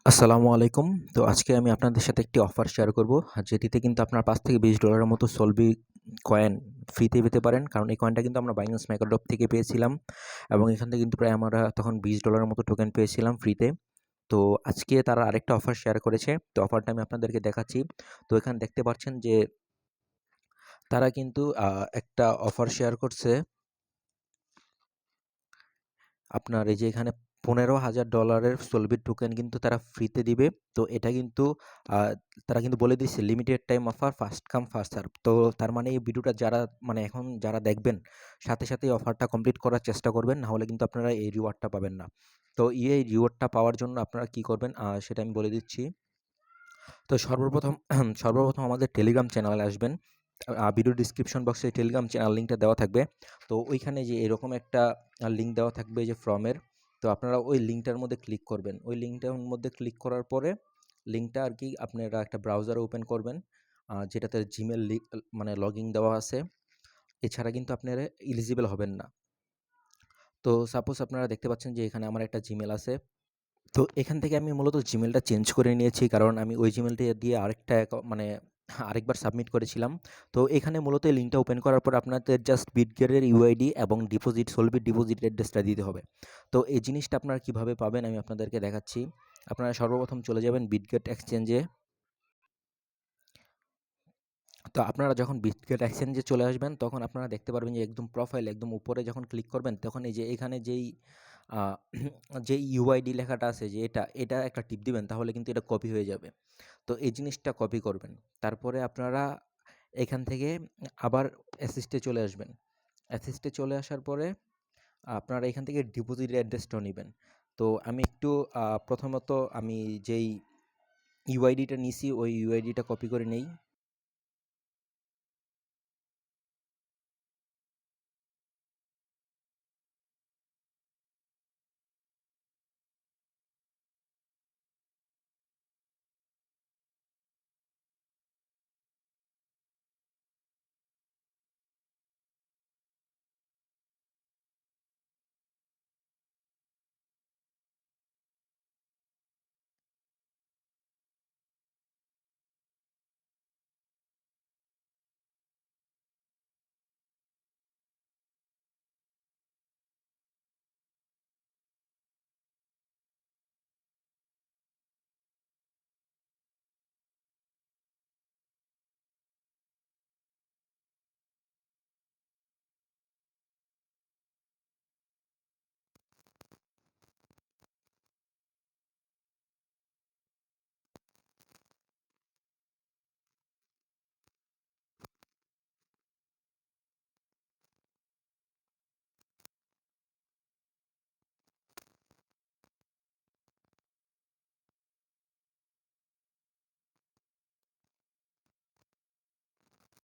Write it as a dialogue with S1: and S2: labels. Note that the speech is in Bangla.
S1: আসসালামু আলাইকুম। তো আজকে আমি আপনাদের সাথে একটি অফার শেয়ার করব। যেটিতে কিন্তু আপনার $৫ থেকে $২০ এর মতো সলভি কয়েন ফ্রিতে পেতে পারেন। কারণ এই কয়েনটা কিন্তু আমরা Binance Maker থেকে পেয়েছিলাম এবং এখান থেকে কিন্তু প্রায় আমরা তখন $20 এর মতো টোকেন পেয়েছিলাম ফ্রিতে। তো আজকে তারা আরেকটা অফার শেয়ার করেছে। তো অফারটা আমি আপনাদেরকে দেখাচ্ছি। তো এখানে দেখতে পাচ্ছেন যে তারা কিন্তু একটা অফার শেয়ার করছে। আপনার এই যে এখানে $15,000 এর সলভিট টোকেন কিন্তু তারা ফ্রিতে দিবে। তো এটা কিন্তু আ তারা কিন্তু বলে দিচ্ছে limited time offer, first come first serve. তো তার মানে এই ভিডিওটা যারা এখন যারা দেখবেন সাথে এই অফারটা কমপ্লিট করার চেষ্টা করবেন। না হলে কিন্তু আপনারা এই রিওয়ার্ডটা পাবেন না। তো এই রিওয়ার্ডটা পাওয়ার জন্য আপনারা কি করবেন সেটা আমি বলে দিচ্ছি। তো সর্বপ্রথম আমাদের টেলিগ্রাম চ্যানেলে আসবেন। ভিডিও ডিসক্রিপশন বক্সে টেলিগ্রাম চ্যানেল লিঙ্কটা দেওয়া থাকবে। তো ওইখানে যে এরকম একটা লিঙ্ক দেওয়া থাকবে যে ফর্মের। তো আপনারা ওই লিঙ্কটার মধ্যে ক্লিক করবেন। ওই লিঙ্কটার মধ্যে ক্লিক করার পরে লিঙ্কটা আরকি আপনারা একটা ব্রাউজারে ওপেন করবেন। যেটাতে Gmail মানে লগইন দেওয়া আছে। এছাড়া কিন্তু আপনারা এলিজিবল হবেন না। তো সাপোজ আপনারা দেখতে পাচ্ছেন যে এখানে আমার একটা Gmail আছে। তো এখান থেকে আমি মূলত জিমেলটা চেঞ্জ করে নিয়েছি, কারণ আমি ওই জিমেলটা দিয়ে আরেকটা মানে আরেকবার সাবমিট করেছিলাম। তো এখানে মূলত এই লিঙ্কটা ওপেন করার পর আপনাদের জাস্ট বিটগেটের ইউআইডি এবং সলভিট ডিপোজিট অ্যাড্রেসটা দিতে হবে। তো এই জিনিসটা আপনারা কিভাবে পাবেন আমি আপনাদেরকে দেখাচ্ছি। আপনারা সর্বপ্রথম চলে যাবেন বিটগেট এক্সচেঞ্জে। তো আপনারা যখন বিটগেট এক্সচেঞ্জে চলে আসবেন তখন আপনারা দেখতে পারবেন যে একদম প্রোফাইল একদম উপরে যখন ক্লিক করবেন তখন এই যে এখানে যেই আ যেই ইউআইডি লেখাটা আছে যে এটা একটা টিপ দিবেন, তাহলে কিন্তু এটা কপি হয়ে যাবে। তো এই জিনিসটা কপি করবেন। তারপরে আপনারা এখান থেকে আবার অ্যাসিস্টে চলে আসবেন। অ্যাসিস্টে চলে আসার পরে আপনারা এখান থেকে ডিপোজিট অ্যাড্রেসটাও নিবেন। তো আমি একটু প্রথমত আমি যেই ইউআইডিটা নিছি ওই ইউআইডিটা কপি করে নেই।